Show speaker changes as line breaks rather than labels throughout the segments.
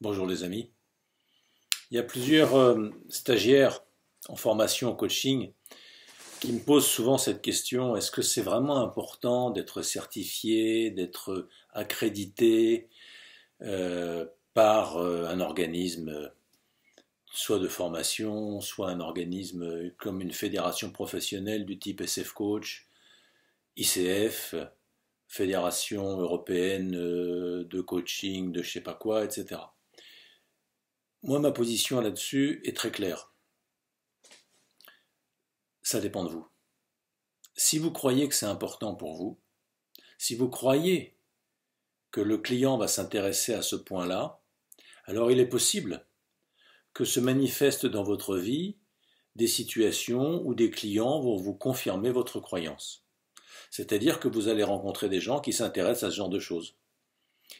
Bonjour les amis. Il y a plusieurs stagiaires en formation, en coaching, qui me posent souvent cette question, est-ce que c'est vraiment important d'être certifié, d'être accrédité par un organisme, soit de formation, soit un organisme comme une fédération professionnelle du type SF Coach, ICF, Fédération européenne de coaching, de je sais pas quoi, etc. Moi, ma position là-dessus est très claire. Ça dépend de vous. Si vous croyez que c'est important pour vous, si vous croyez que le client va s'intéresser à ce point-là, alors il est possible que se manifestent dans votre vie des situations où des clients vont vous confirmer votre croyance. C'est-à-dire que vous allez rencontrer des gens qui s'intéressent à ce genre de choses,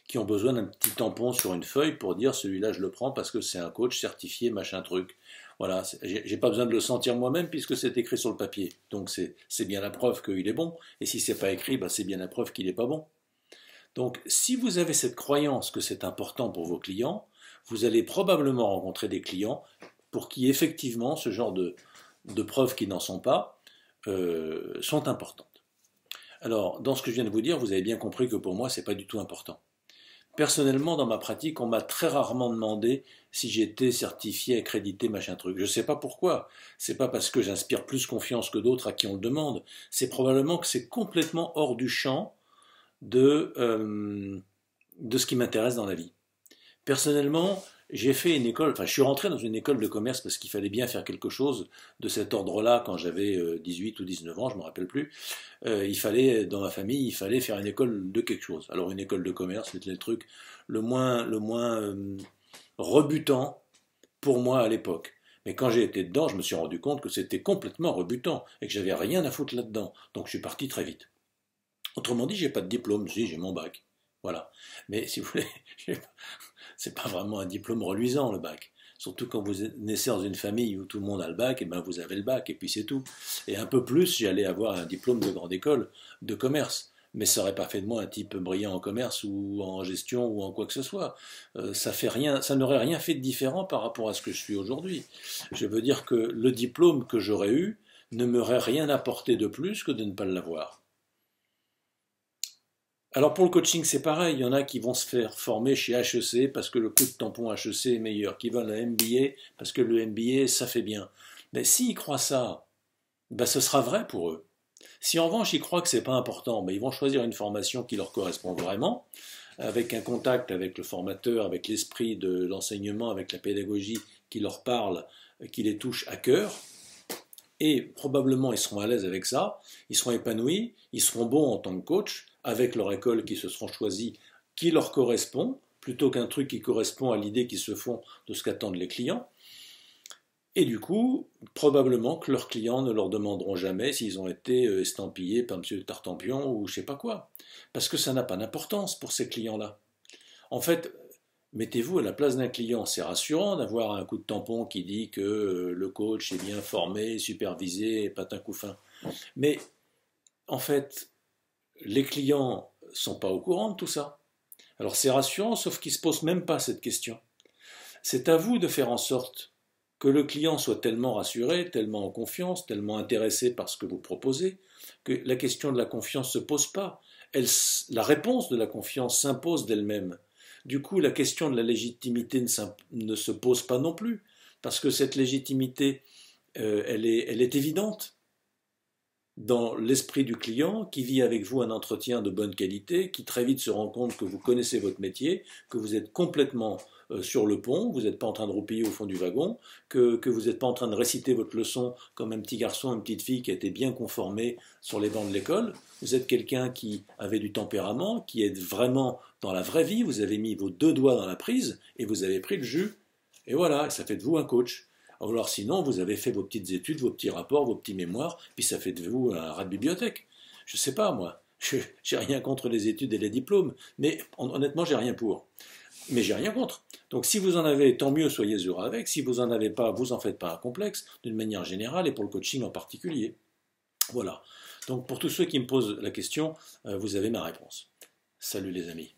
qui ont besoin d'un petit tampon sur une feuille pour dire celui-là je le prends parce que c'est un coach certifié machin truc. Voilà, j'ai pas besoin de le sentir moi-même puisque c'est écrit sur le papier. Donc c'est bien la preuve qu'il est bon. Et si c'est pas écrit, c'est bien la preuve qu'il est pas bon. Donc si vous avez cette croyance que c'est important pour vos clients, vous allez probablement rencontrer des clients pour qui effectivement ce genre de preuves qui n'en sont pas sont importantes. Alors dans ce que je viens de vous dire, vous avez bien compris que pour moi c'est pas du tout important. Personnellement, dans ma pratique, on m'a très rarement demandé si j'étais certifié, accrédité, machin truc. Je ne sais pas pourquoi. C'est pas parce que j'inspire plus confiance que d'autres à qui on le demande. C'est probablement que c'est complètement hors du champ de ce qui m'intéresse dans la vie. Personnellement, j'ai fait une école, je suis rentré dans une école de commerce parce qu'il fallait bien faire quelque chose de cet ordre-là quand j'avais 18 ou 19 ans, je ne me rappelle plus. Dans ma famille, il fallait faire une école de quelque chose. Alors une école de commerce, c'était le truc le moins rebutant pour moi à l'époque. Mais quand j'ai été dedans, je me suis rendu compte que c'était complètement rebutant et que j'avais rien à foutre là-dedans. Donc je suis parti très vite. Autrement dit, j'ai pas de diplôme, si j'ai mon bac. Voilà. Mais si vous voulez, c'est pas vraiment un diplôme reluisant le bac. Surtout quand vous naissez dans une famille où tout le monde a le bac, et ben vous avez le bac et puis c'est tout. Et un peu plus, j'allais avoir un diplôme de grande école de commerce. Mais ça n'aurait pas fait de moi un type brillant en commerce ou en gestion ou en quoi que ce soit. Ça n'aurait rien fait de différent par rapport à ce que je suis aujourd'hui. Je veux dire que le diplôme que j'aurais eu ne m'aurait rien apporté de plus que de ne pas l'avoir. Alors pour le coaching, c'est pareil. Il y en a qui vont se faire former chez HEC parce que le coup de tampon HEC est meilleur, qui veulent un MBA parce que le MBA, ça fait bien. Mais s'ils croient ça, ce sera vrai pour eux. Si en revanche ils croient que c'est pas important, ils vont choisir une formation qui leur correspond vraiment, avec un contact avec le formateur, avec l'esprit de l'enseignement, avec la pédagogie qui leur parle, qui les touche à cœur, et probablement ils seront à l'aise avec ça, ils seront épanouis, ils seront bons en tant que coach, avec leur école qui se seront choisis, qui leur correspond, plutôt qu'un truc qui correspond à l'idée qu'ils se font de ce qu'attendent les clients. Et du coup, probablement que leurs clients ne leur demanderont jamais s'ils ont été estampillés par M. Tartampion ou je sais pas quoi. Parce que ça n'a pas d'importance pour ces clients-là. En fait, mettez-vous à la place d'un client. C'est rassurant d'avoir un coup de tampon qui dit que le coach est bien formé, supervisé, patin couffin. Mais en fait, les clients ne sont pas au courant de tout ça. Alors c'est rassurant, sauf qu'ils ne se posent même pas cette question. C'est à vous de faire en sorte que le client soit tellement rassuré, tellement en confiance, tellement intéressé par ce que vous proposez, que la question de la confiance ne se pose pas. La réponse de la confiance s'impose d'elle-même. Du coup, la question de la légitimité ne se pose pas non plus, parce que cette légitimité, elle est évidente dans l'esprit du client qui vit avec vous un entretien de bonne qualité, qui très vite se rend compte que vous connaissez votre métier, que vous êtes complètement sur le pont, vous n'êtes pas en train de roupiller au fond du wagon, que vous n'êtes pas en train de réciter votre leçon comme un petit garçon, une petite fille qui a été bien conformé sur les bancs de l'école. Vous êtes quelqu'un qui avait du tempérament, qui est vraiment dans la vraie vie, vous avez mis vos deux doigts dans la prise et vous avez pris le jus. Et voilà, ça fait de vous un coach. Alors sinon, vous avez fait vos petites études, vos petits rapports, vos petits mémoires, puis ça fait de vous un rat de bibliothèque. Je sais pas, moi. J'ai rien contre les études et les diplômes, mais honnêtement, j'ai rien pour. Mais j'ai rien contre. Donc si vous en avez, tant mieux, soyez heureux avec. Si vous en avez pas, vous en faites pas un complexe, d'une manière générale et pour le coaching en particulier. Voilà. Donc pour tous ceux qui me posent la question, vous avez ma réponse. Salut les amis.